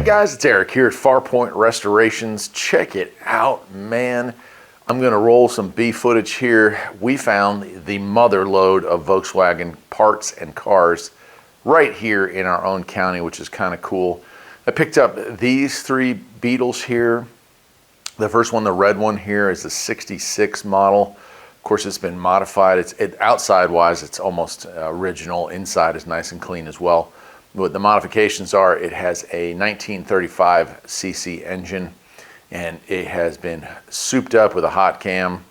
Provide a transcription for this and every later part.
guys, it's Eric here at Farpoint Restorations. Check it out, man. I'm going to roll some B footage here. We found the mother load of Volkswagen parts and cars right here in our own county, which is kind of cool. I picked up these three Beetles here. The first one, the red one here, is the 66 model. Of course, it's been modified. Outside-wise, it's almost original. Inside is nice and clean as well. What the modifications are, it has a 1935 cc engine, and it has been souped up with a hot cam,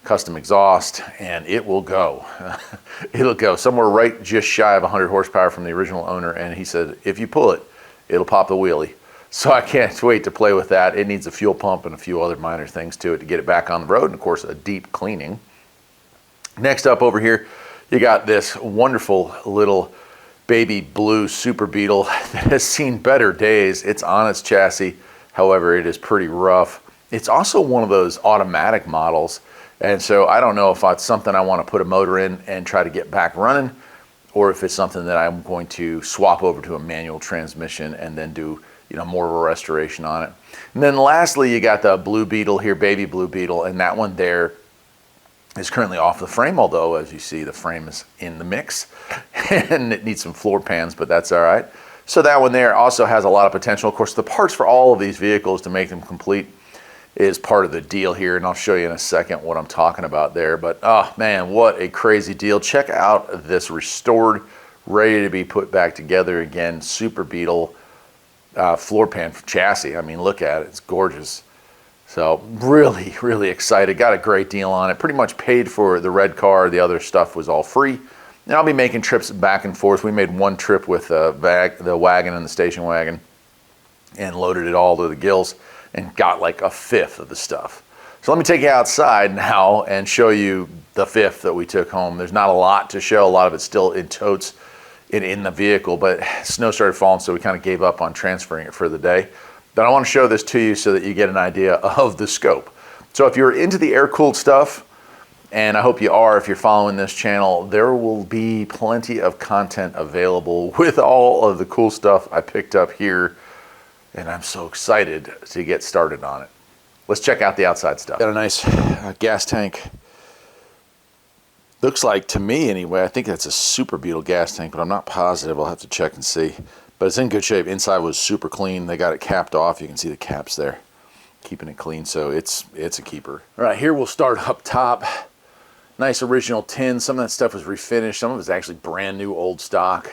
custom exhaust, and it will go. It'll go somewhere right just shy of 100 horsepower from the original owner, and he said, if you pull it, it'll pop the wheelie. So I can't wait to play with that. It needs a fuel pump and a few other minor things to it to get it back on the road, and of course, a deep cleaning. Next up over here, you got this wonderful little baby blue Super Beetle that has seen better days. It's on its chassis, however, it is pretty rough. It's also one of those automatic models, and so I don't know if it's something I want to put a motor in and try to get back running, or if it's something that I'm going to swap over to a manual transmission and then do, you know, more of a restoration on it. And then lastly, you got the Blue Beetle here, baby Blue Beetle, and that one there is currently off the frame, although as you see the frame is in the mix and it needs some floor pans, but that's all right. So that one there also has a lot of potential. Of course, the parts for all of these vehicles to make them complete is part of the deal here, and I'll show you in a second what I'm talking about there. But oh man, what a crazy deal. Check out this restored, ready to be put back together again Super Beetle floor pan chassis. I mean, look at it, it's gorgeous. So really, really excited. Got a great deal on it. Pretty much paid for the red car. The other stuff was all free. And I'll be making trips back and forth. We made one trip with the wagon and the station wagon and loaded it all to the gills and got like a fifth of the stuff. So let me take you outside now and show you the fifth that we took home. There's not a lot to show. A lot of it's still in totes in the vehicle, but snow started falling, so we kind of gave up on transferring it for the day. But I want to show this to you so that you get an idea of the scope. So if you're into the air-cooled stuff, and I hope you are if you're following this channel, there will be plenty of content available with all of the cool stuff I picked up here, and I'm so excited to get started on it. Let's check out the outside stuff. Got a nice gas tank. Looks like, to me anyway, I think that's a Super Beetle gas tank, but I'm not positive. I'll have to check and see. But it's in good shape. Inside was super clean. They got it capped off. You can see the caps there, keeping it clean. So it's a keeper. All right, here we'll start up top. Nice original tin. Some of that stuff was refinished. Some of it's actually brand new old stock.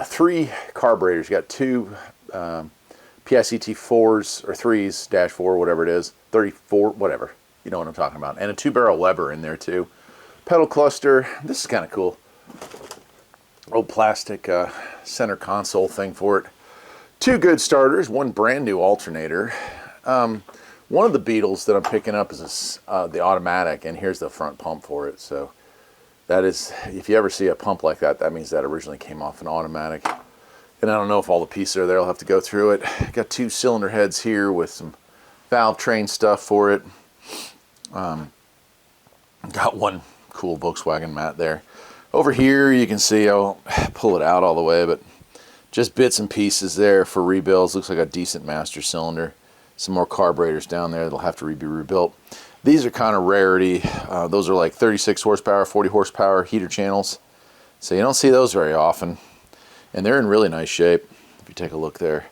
3 carburetors. You got 2 PICT 4s or 3s, -4, whatever it is, 34, whatever. You know what I'm talking about. And a 2-barrel Weber in there too. Pedal cluster. This is kind of cool. Old plastic center console thing for it. 2 good starters, 1 brand new alternator. One of the Beetles that I'm picking up is the automatic, and here's the front pump for it. So that is, if you ever see a pump like that, that means that originally came off an automatic. And I don't know if all the pieces are there. I'll have to go through it. Got 2 cylinder heads here with some valve train stuff for it. Got 1 cool Volkswagen mat there. Over here you can see, I'll pull it out all the way, but just bits and pieces there for rebuilds. Looks like a decent master cylinder. Some more carburetors down there that'll have to be rebuilt. These are kind of rarity. Those are like 36 horsepower, 40 horsepower heater channels. So you don't see those very often. And they're in really nice shape, if you take a look there.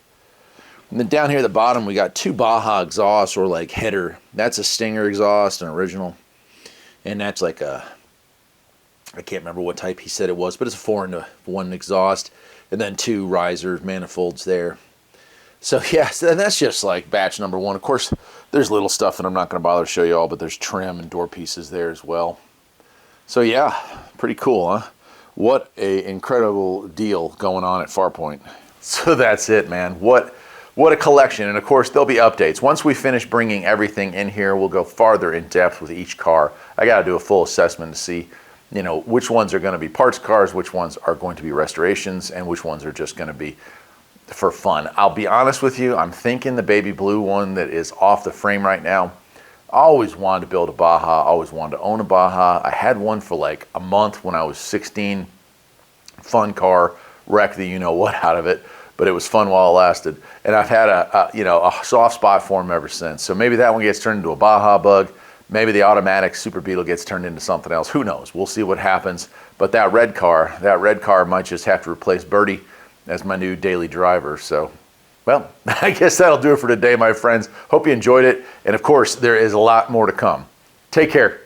And then down here at the bottom we got 2 Baja exhausts, or like header. That's a Stinger exhaust, an original. And that's like a, I can't remember what type he said it was, but it's a 4-in-1 exhaust, and then 2 riser manifolds there. So yeah, so that's just like batch number 1. Of course, there's little stuff that I'm not going to bother to show you all, but there's trim and door pieces there as well. So yeah, pretty cool, huh? What a incredible deal going on at Farpoint. So that's it, man. What a collection. And of course, there'll be updates. Once we finish bringing everything in here, we'll go farther in depth with each car. I got to do a full assessment to see, you know, which ones are going to be parts cars, which ones are going to be restorations, and which ones are just going to be for fun. I'll be honest with you, I'm thinking the baby blue one that is off the frame right now. I always wanted to build a Baja, I always wanted to own a Baja. I had one for like a month when I was 16. Fun car, wrecked the you-know-what out of it. but it was fun while it lasted. And I've had a soft spot for them ever since. So maybe that one gets turned into a Baja bug. Maybe the automatic Super Beetle gets turned into something else. Who knows? We'll see what happens. But that red car might just have to replace Birdie as my new daily driver. So, well, I guess that'll do it for today, my friends. Hope you enjoyed it. And of course, there is a lot more to come. Take care.